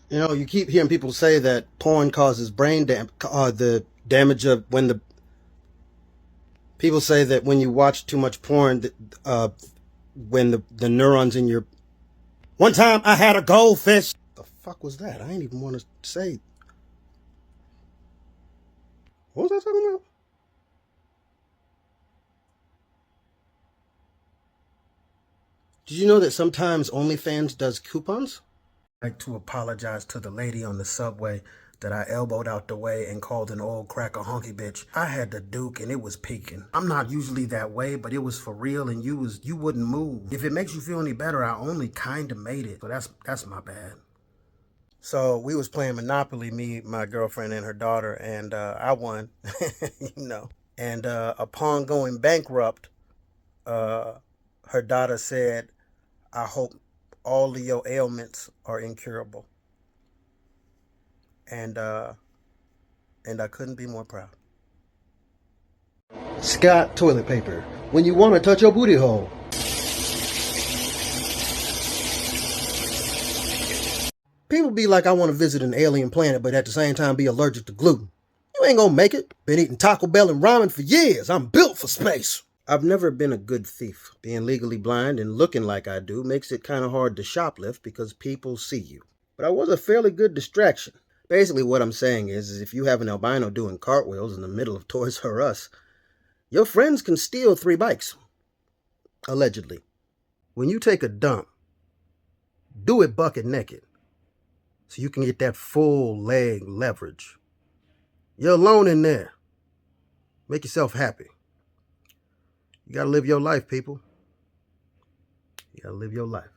You know, you keep hearing people say that porn causes brain the damage of when the people say that when you watch too much porn, when the neurons in your. One time I had a goldfish. The fuck was that? I ain't even want to say. What was I talking about? Did you know that sometimes OnlyFans does coupons? I'd like to apologize to the lady on the subway that I elbowed out the way and called an old cracker honky bitch. I had the Duke and it was peaking. I'm not usually that way, but it was for real and you wouldn't move. If it makes you feel any better, I only kinda made it. So that's my bad. So we was playing Monopoly, me, my girlfriend, and her daughter, and I won, you know. And upon going bankrupt, uh, her daughter said, I hope all of your ailments are incurable. And I couldn't be more proud. Scott toilet paper. When you want to touch your booty hole. People be like, I want to visit an alien planet, but at the same time be allergic to gluten. You ain't gonna make it. Been eating Taco Bell and ramen for years. I'm built for space. I've never been a good thief. Being legally blind and looking like I do makes it kind of hard to shoplift because people see you. But I was a fairly good distraction. Basically what I'm saying is if you have an albino doing cartwheels in the middle of Toys R Us, your friends can steal 3 bikes. Allegedly. When you take a dump, do it bucket naked so you can get that full leg leverage. You're alone in there. Make yourself happy. You gotta live your life, people. You gotta live your life.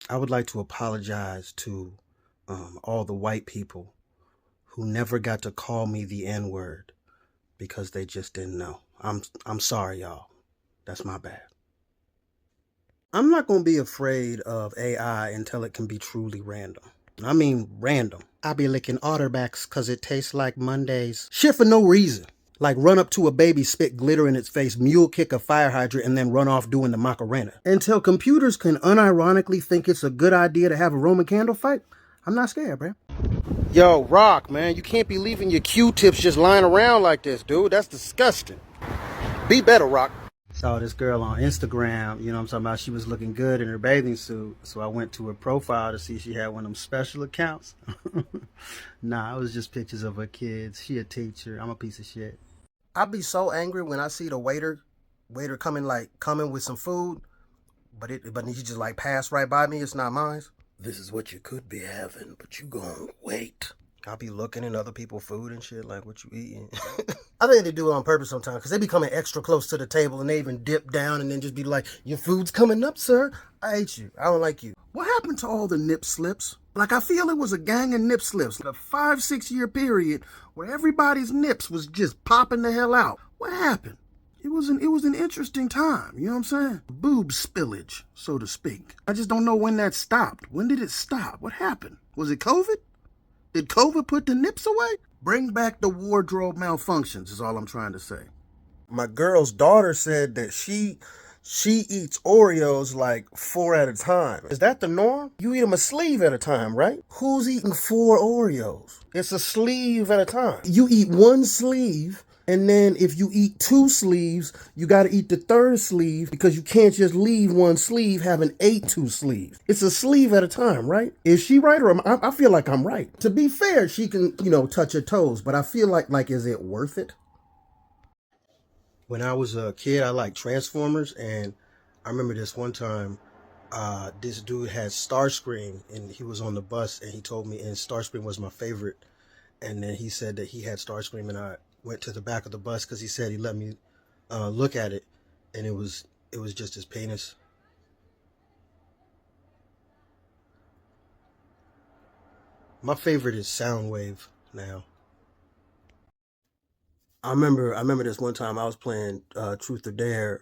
I would like to apologize to all the white people who never got to call me the N-word because they just didn't know. I'm sorry, y'all. That's my bad. I'm not gonna be afraid of AI until it can be truly random. I mean random. I be licking Otterbacks cause it tastes like Mondays. Shit for no reason. Like run up to a baby, spit glitter in its face, mule kick a fire hydrant, and then run off doing the Macarena. Until computers can unironically think it's a good idea to have a Roman candle fight, I'm not scared, man. Yo, Rock, man, you can't be leaving your Q-tips just lying around like this, dude. That's disgusting. Be better, Rock. Saw this girl on Instagram, you know what I'm talking about? She was looking good in her bathing suit. So I went to her profile to see if she had one of them special accounts. Nah, it was just pictures of her kids. She a teacher. I'm a piece of shit. I'd be so angry when I see the waiter coming with some food, but he just like passed right by me. It's not mine. This is what you could be having, but you gonna wait. I'll be looking at other people's food and shit, like, what you eating? I think they do it on purpose sometimes, because they be coming extra close to the table, and they even dip down and then just be like, your food's coming up, sir. I hate you. I don't like you. What happened to all the nip slips? Like, I feel it was a gang of nip slips, like a 5-6 year period where everybody's nips was just popping the hell out. What happened? It was an interesting time, you know what I'm saying? Boob spillage, so to speak. I just don't know when that stopped. When did it stop? What happened? Was it COVID? Did COVID put the nips away? Bring back the wardrobe malfunctions is all I'm trying to say. My girl's daughter said that she eats Oreos like 4 at a time. Is that the norm? You eat them a sleeve at a time, right? Who's eating 4 Oreos? It's a sleeve at a time. You eat 1 sleeve, and then if you eat 2 sleeves, you got to eat the 3rd sleeve because you can't just leave 1 sleeve having ate 2 sleeves. It's a sleeve at a time, right? Is she right or I feel like I'm right. To be fair, she can, touch her toes, but I feel like is it worth it? When I was a kid, I liked Transformers, and I remember this one time, this dude had Starscream, and he was on the bus, and he told me, and Starscream was my favorite, and then he said that he had Starscream, and I went to the back of the bus because he said he let me look at it, and it was just his penis. My favorite is Soundwave now. I remember this one time I was playing Truth or Dare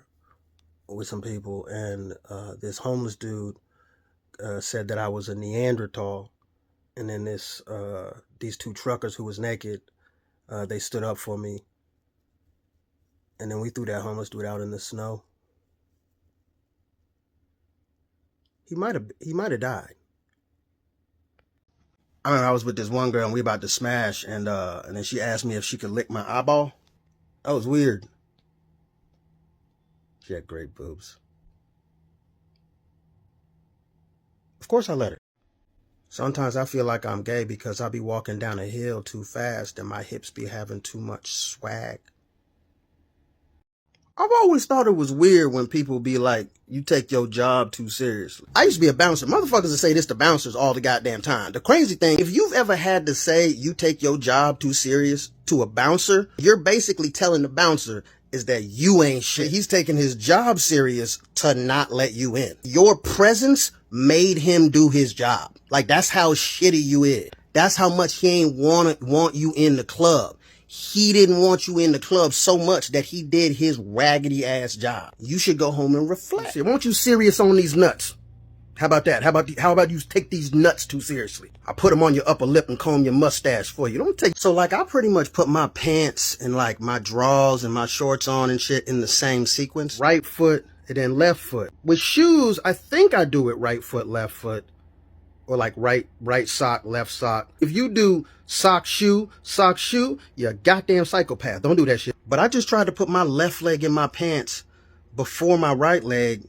with some people, and this homeless dude said that I was a Neanderthal, and then these 2 truckers who was naked, they stood up for me, and then we threw that homeless dude out in the snow. He might have died. I remember I was with this one girl and we about to smash, and then she asked me if she could lick my eyeball. That was weird. She had great boobs. Of course I let her. Sometimes I feel like I'm gay because I be walking down a hill too fast and my hips be having too much swag. I've always thought it was weird when people be like, you take your job too seriously. I used to be a bouncer. Motherfuckers would say this to bouncers all the goddamn time. The crazy thing, if you've ever had to say you take your job too serious to a bouncer, you're basically telling the bouncer is that you ain't shit. He's taking his job serious to not let you in. Your presence made him do his job. Like, that's how shitty you is. That's how much he ain't want you in the club. He didn't want you in the club so much that he did his raggedy ass job. You should go home and reflect. Won't you serious on these nuts? How about that? How about you take these nuts too seriously? I put them on your upper lip and comb your mustache for you. Don't take... So like, I pretty much put my pants and like my drawers and my shorts on and shit in the same sequence. Right foot and then left foot. With shoes, I think I do it right foot, left foot. Or like right sock, left sock. If you do sock, shoe, you're a goddamn psychopath. Don't do that shit. But I just tried to put my left leg in my pants before my right leg,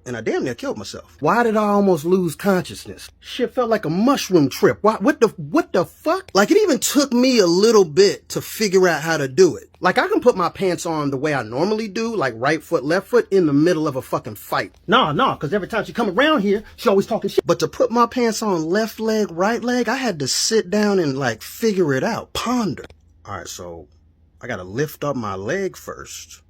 and I damn near killed myself. Why did I almost lose consciousness? Shit felt like a mushroom trip. What the fuck? Like, it even took me a little bit to figure out how to do it. Like, I can put my pants on the way I normally do, like right foot, left foot, in the middle of a fucking fight. Nah, because every time she come around here, she always talking shit. But to put my pants on left leg, right leg, I had to sit down and like figure it out, ponder. All right, so I gotta lift up my leg first.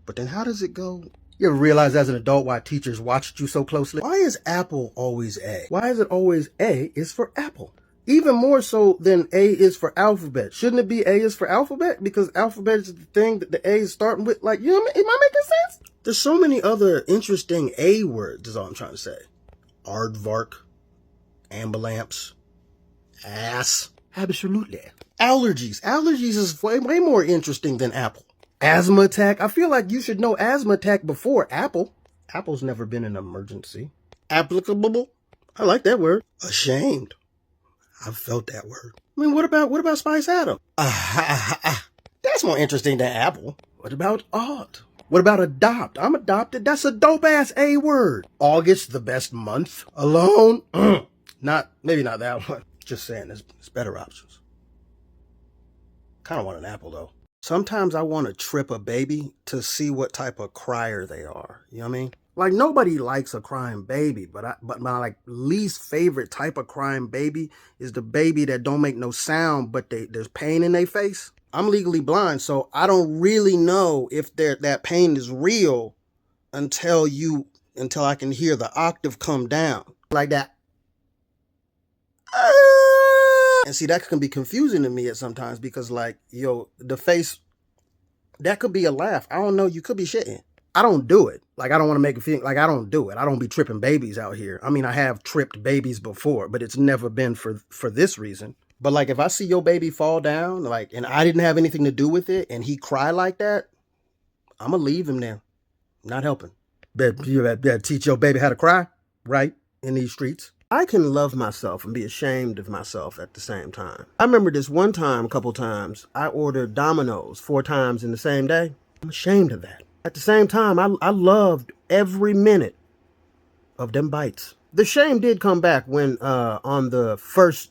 But then how does it go? You ever realize as an adult why teachers watched you so closely? Why is apple always A? Why is it always A is for apple? Even more so than A is for alphabet. Shouldn't it be A is for alphabet? Because alphabet is the thing that the A is starting with. Like, you know, am I making sense? There's so many other interesting A words is all I'm trying to say. Aardvark, ambulance, ass. Absolutely. Allergies. Allergies is way more interesting than apple. Asthma attack. I feel like you should know asthma attack before apple. Apple's never been an emergency. Applicable. I like that word. Ashamed. I've felt that word. I mean, what about Spice Adam? That's more interesting than apple. What about odd? What about adopt? I'm adopted. That's a dope ass A word. August, the best month. Alone. Maybe not that one. Just saying, there's better options. Kind of want an apple though. Sometimes I want to trip a baby to see what type of crier they are. You know what I mean? Like, nobody likes a crying baby, but my like least favorite type of crying baby is the baby that don't make no sound, but there's pain in their face. I'm legally blind, so I don't really know if that pain is real until I can hear the octave come down like that. And see, that can be confusing to me at sometimes because, like, the face, that could be a laugh. I don't know. You could be shitting. I don't do it. Like, I don't want to make it feel like I don't do it. I don't be tripping babies out here. I mean, I have tripped babies before, but it's never been for this reason. But, like, if I see your baby fall down, like, and I didn't have anything to do with it, and he cry like that, I'm going to leave him there. Not helping. You better teach your baby how to cry, right, in these streets. I can love myself and be ashamed of myself at the same time. I remember this one time, a couple times, I ordered Domino's 4 times in the same day. I'm ashamed of that. At the same time, I loved every minute of them bites. The shame did come back when on the 1st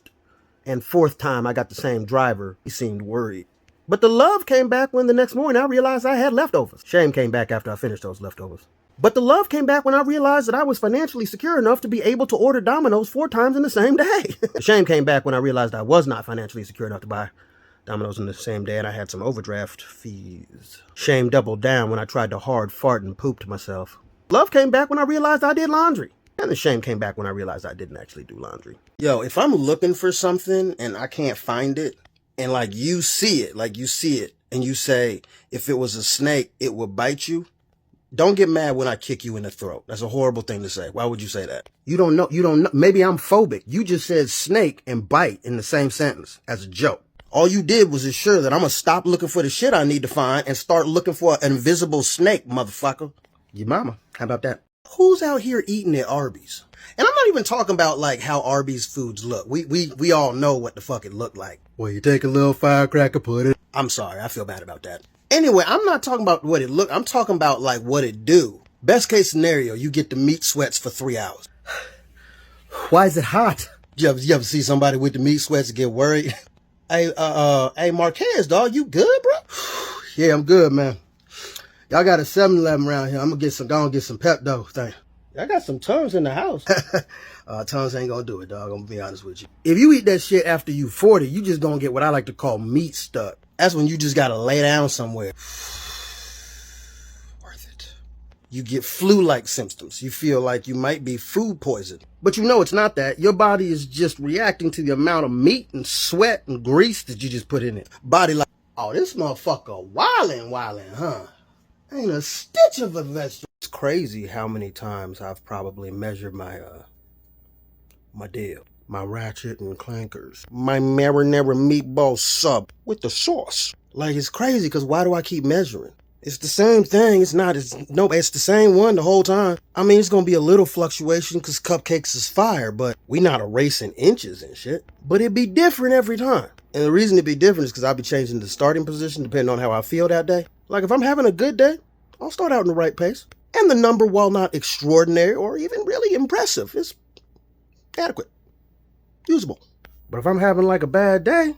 and 4th time I got the same driver, he seemed worried. But the love came back when the next morning I realized I had leftovers. Shame came back after I finished those leftovers. But the love came back when I realized that I was financially secure enough to be able to order Domino's 4 times in the same day. The shame came back when I realized I was not financially secure enough to buy Domino's in the same day and I had some overdraft fees. Shame doubled down when I tried to hard fart and pooped myself. Love came back when I realized I did laundry. And the shame came back when I realized I didn't actually do laundry. Yo, if I'm looking for something and I can't find it, and like you see it, and you say, if it was a snake, it would bite you. Don't get mad when I kick you in the throat. That's a horrible thing to say. Why would you say that? You don't know. Maybe I'm phobic. You just said snake and bite in the same sentence as a joke. All you did was assure that I'm going to stop looking for the shit I need to find and start looking for an invisible snake, motherfucker. Your mama. How about that? Who's out here eating at Arby's? And I'm not even talking about like how Arby's foods look. We all know what the fuck it looked like. Well, you take a little firecracker, put it. I'm sorry, I feel bad about that. Anyway, I'm not talking about what it look. I'm talking about like what it do. Best case scenario, you get the meat sweats for 3 hours. Why is it hot? You ever see somebody with the meat sweats and get worried? Hey, Marquez, dog, you good, bro? Yeah, I'm good, man. Y'all got a 7-Eleven around here. I'm gonna get some Pepto thing. I got some Tums in the house. Tums ain't gonna do it, dog. I'm gonna be honest with you. If you eat that shit after you 40, you just gonna get what I like to call meat stuck. That's when you just gotta lay down somewhere. Worth it. You get flu-like symptoms. You feel like you might be food poisoned. But you know it's not that. Your body is just reacting to the amount of meat and sweat and grease that you just put in it. Body like, oh, this motherfucker wildin', huh? Ain't a stitch of a vegetable. It's crazy how many times I've probably measured my deal. My ratchet and clankers. My marinara meatball sub with the sauce. Like, it's crazy because why do I keep measuring? It's the same thing. It's the same one the whole time. I mean, it's going to be a little fluctuation because cupcakes is fire, but we not erasing inches and shit. But it'd be different every time. And the reason it'd be different is because I'll be changing the starting position depending on how I feel that day. Like, if I'm having a good day, I'll start out in the right pace. And the number, while not extraordinary or even really impressive, is adequate. Usable. But if I'm having like a bad day,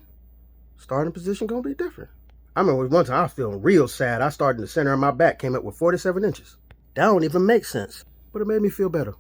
starting position gonna be different. I remember one time I was feeling real sad. I started in the center of my back, came up with 47 inches. That don't even make sense. But it made me feel better.